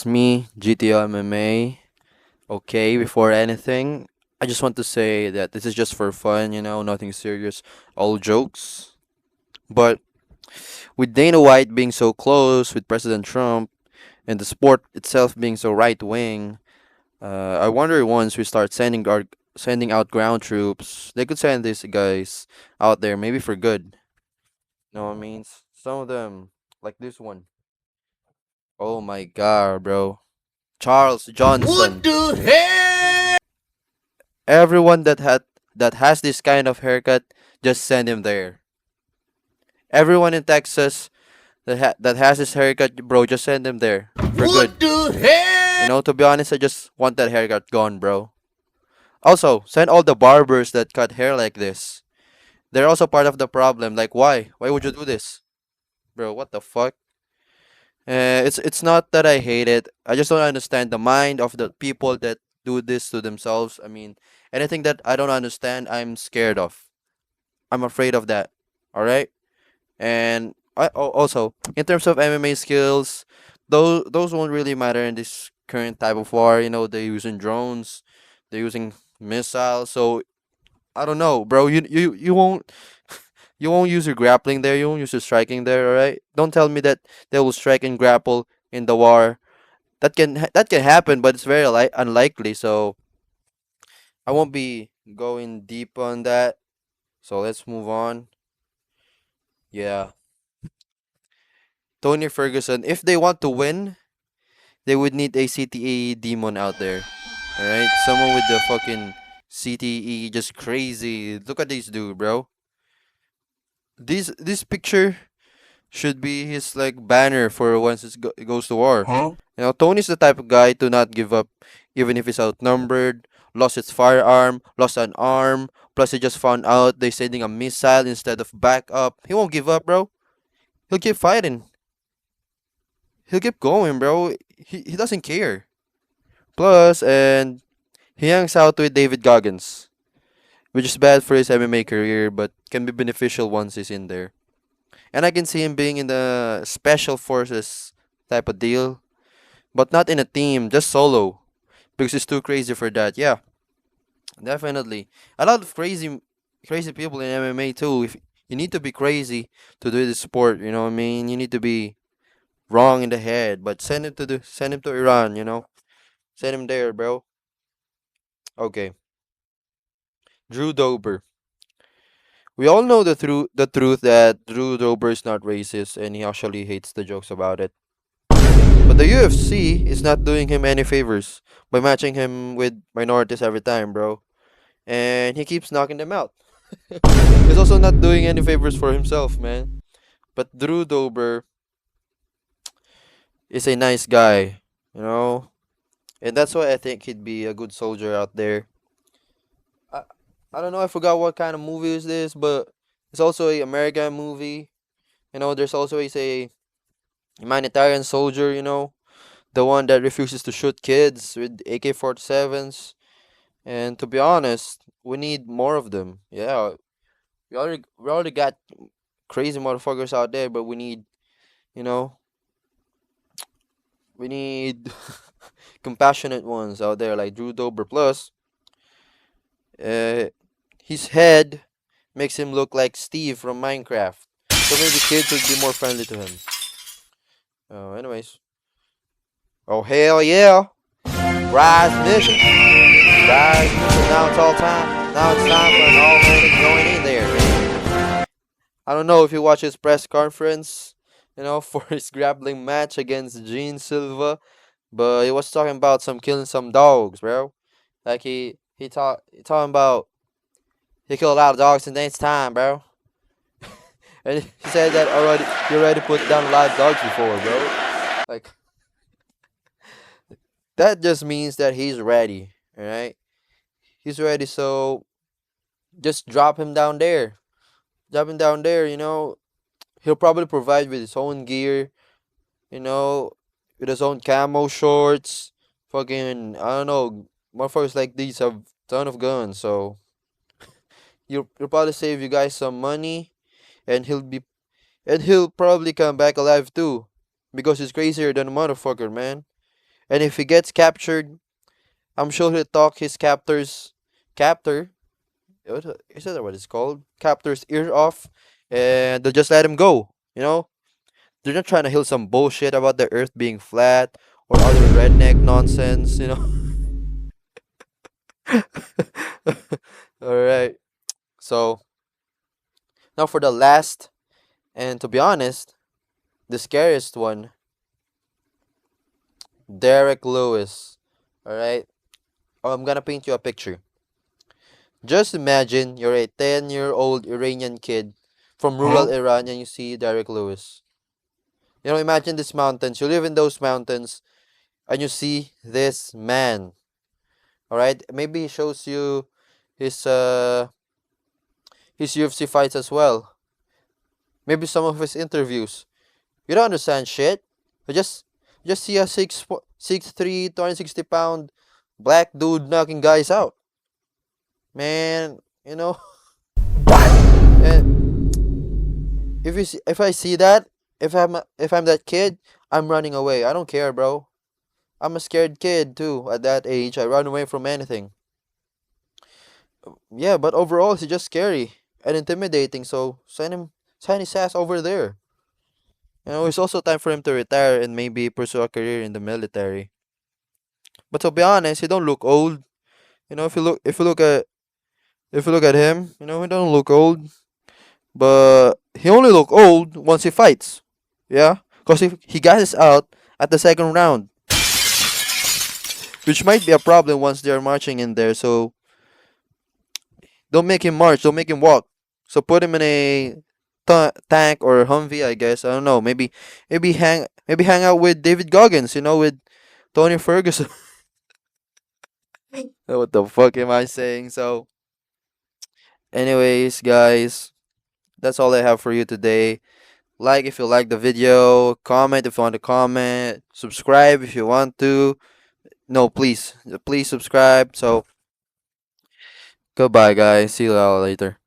it's me, GTO MMA. Okay, before anything, I just want to say that this is just for fun, nothing serious, all jokes. But with Dana White being so close with President Trump and the sport itself being so right wing, I wonder once we start sending out ground troops, they could send these guys out there maybe for good. Know what I mean? Some of them, like this one. Oh my god, bro. Charles What Johnson. the hell? Everyone that has this kind of haircut, just send him there. Everyone in Texas that has this haircut, bro, just send him there for good. What the hell? To be honest, I just want that haircut gone, bro. Also, send all the barbers that cut hair like this. They're also part of the problem. Like, why? Why would you do this, bro? What the fuck? It's not that I hate it. I just don't understand the mind of the people that do this to themselves. I mean, anything that I don't understand, I'm scared of. I'm afraid of that. All right. And also, in terms of MMA skills, those won't really matter in this current type of war. They're using drones, they're using missiles. So I don't know, bro. You won't use your grappling there. You won't use your striking there. All right. Don't tell me that they will strike and grapple in the war. That can happen, but it's very unlikely. So I won't be going deep on that. So let's move on. Yeah. Tony Ferguson, if they want to win, they would need a CTE demon out there. Alright? Someone with the fucking CTE just crazy. Look at this dude, bro. This picture should be his like banner for once it goes to war. Huh? Tony's the type of guy to not give up even if he's outnumbered, lost his firearm, lost an arm, plus he just found out they're sending a missile instead of backup. He won't give up, bro. He'll keep fighting. He'll keep going, bro. He doesn't care. Plus, and he hangs out with David Goggins, which is bad for his MMA career, but can be beneficial once he's in there. And I can see him being in the special forces type of deal, but not in a team, just solo, because he's too crazy for that. Yeah, definitely. A lot of crazy people in MMA too. If you need to be crazy to do this sport, you know what I mean. You need to be wrong in the head, but send him to Iran. Send him there, bro. Okay, Drew Dober. We all know the truth that Drew Dober is not racist and he actually hates the jokes about it. But the UFC is not doing him any favors by matching him with minorities every time, bro. And he keeps knocking them out. He's also not doing any favors for himself, man. But Drew Dober is a nice guy, you know? And that's why I think he'd be a good soldier out there. I, I don't know, I forgot what kind of movie is this, but it's also a American movie. There's also a humanitarian soldier, the one that refuses to shoot kids with AK-47s. And to be honest, we need more of them. Yeah, we already got crazy motherfuckers out there, but you know, we need compassionate ones out there like Drew Dober. Plus, uh, his head makes him look like Steve from Minecraft. So maybe kids would be more friendly to him. Anyways. Oh hell yeah! Rise mission. Rise mission. Now it's all time. Now it's time for an all-man to join in there, man. I don't know if you watch his press conference, for his grappling match against Gene Silva, but he was talking about some killing some dogs, bro. Like he talking about he killed a lot of dogs in day's time, bro. And he said that he already put down a lot of dogs before, bro. Like that just means that he's ready, alright? He's ready, so just drop him down there. Drop him down there, He'll probably provide with his own gear, you know, with his own camo shorts. Fucking, I don't know, motherfuckers like these have ton of guns, so you'll probably save you guys some money, and he'll probably come back alive too, because he's crazier than a motherfucker, man. And if he gets captured, I'm sure he'll talk his captor. Is that what it's called? Captor's ear off, and they'll just let him go. You know, they're not trying to heal some bullshit about the Earth being flat or other redneck nonsense. You know. All right. So now for the last, and to be honest, the scariest one, Derek Lewis. All right. Oh, I'm gonna paint you a picture. Just imagine you're a 10-year-old Iranian kid from rural Iran and you see Derek Lewis. You know, imagine these mountains. You live in those mountains and you see this man. All right? Maybe he shows you his his UFC fights as well. Maybe some of his interviews. You don't understand shit. You just see a 6'3", 260 pound black dude knocking guys out. Man, you know, and if I see that, if I'm that kid, I'm running away. I don't care, bro. I'm a scared kid too. At that age, I run away from anything. Yeah, but overall, he's just scary and intimidating. So send his ass over there. You know, it's also time for him to retire and maybe pursue a career in the military. But to be honest, he don't look old. You know, if you look at him, you know, he don't look old. But he only look old once he fights. Yeah, because he gasses out at the second round, which might be a problem once they're marching in there. So don't make him march. Don't make him walk. So put him in a tank or Humvee, I guess. I don't know. Maybe hang out with David Goggins. You know, with Tony Ferguson. What the fuck am I saying? So, anyways, guys, that's all I have for you today. Like if you like the video, comment if you want to comment, subscribe if you want to. No, please subscribe. So, goodbye, guys. See you all later.